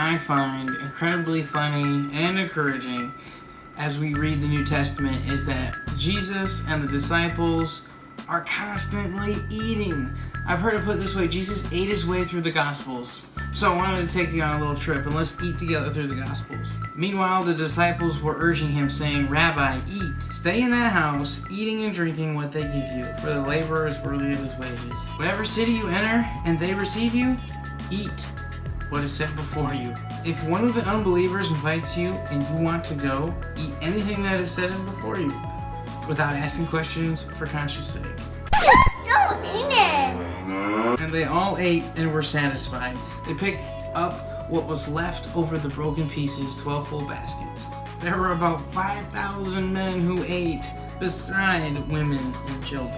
I find incredibly funny and encouraging as we read the New Testament is that Jesus and the disciples are constantly eating. I've heard it put this way: Jesus ate his way through the Gospels. So I wanted to take you on a little trip and let's eat together through the Gospels. Meanwhile, the disciples were urging him, saying, "Rabbi, eat. Stay in that house, eating and drinking what they give you, for the laborer is worthy of his wages. Whatever city you enter and they receive you, eat what is set before you. If one of the unbelievers invites you and you want to go, eat anything that is set before you, without asking questions for conscience sake." So mean. And they all ate and were satisfied. They picked up what was left over the broken pieces, 12 full baskets. There were about 5,000 men who ate, beside women and children.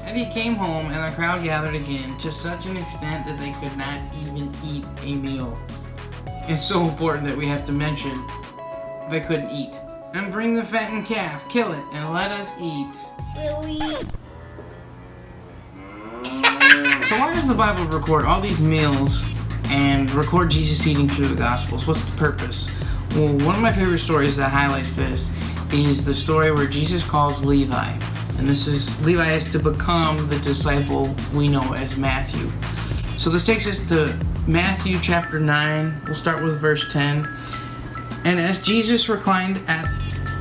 And he came home, and the crowd gathered again, to such an extent that they could not even eat a meal. It's so important that we have to mention they couldn't eat. "And bring the fattened calf, kill it, and let us eat." Will we? So why does the Bible record all these meals and record Jesus eating through the Gospels? What's the purpose? Well, one of my favorite stories that highlights this is the story where Jesus calls Levi. And this is, Levi is to become the disciple we know as Matthew. So this takes us to Matthew chapter 9. We'll start with verse 10. "And as Jesus reclined at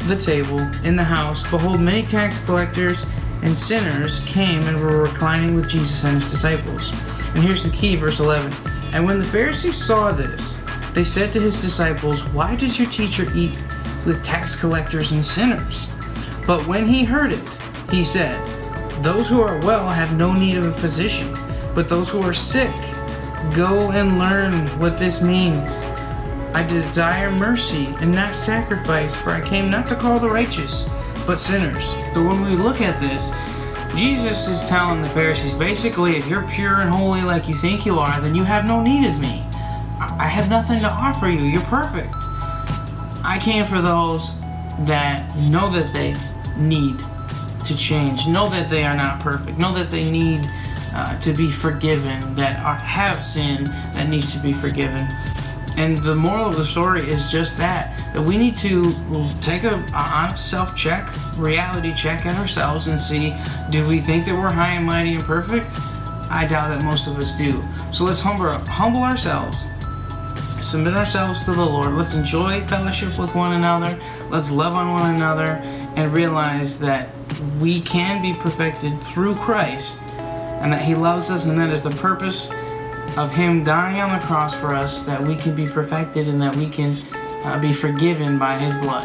the table in the house, behold, many tax collectors and sinners came and were reclining with Jesus and his disciples." And here's the key, verse 11. "And when the Pharisees saw this, they said to his disciples, 'Why does your teacher eat with tax collectors and sinners?' But when he heard it, he said, 'Those who are well have no need of a physician, but those who are sick. Go and learn what this means. I desire mercy and not sacrifice, for I came not to call the righteous, but sinners.'" So when we look at this, Jesus is telling the Pharisees, basically, if you're pure and holy like you think you are, then you have no need of me. I have nothing to offer you. You're perfect. I came for those that know that they need to change, know that they are not perfect, know that they need to be forgiven, that have sin that needs to be forgiven. And the moral of the story is just that we need to take an honest self-check, reality check at ourselves and see, do we think that we're high and mighty and perfect? I doubt that most of us do. So let's humble ourselves, submit ourselves to the Lord. Let's enjoy fellowship with one another. Let's love on one another and realize that we can be perfected through Christ and that he loves us, and that is the purpose of him dying on the cross for us, that we can be perfected and that we can be forgiven by his blood.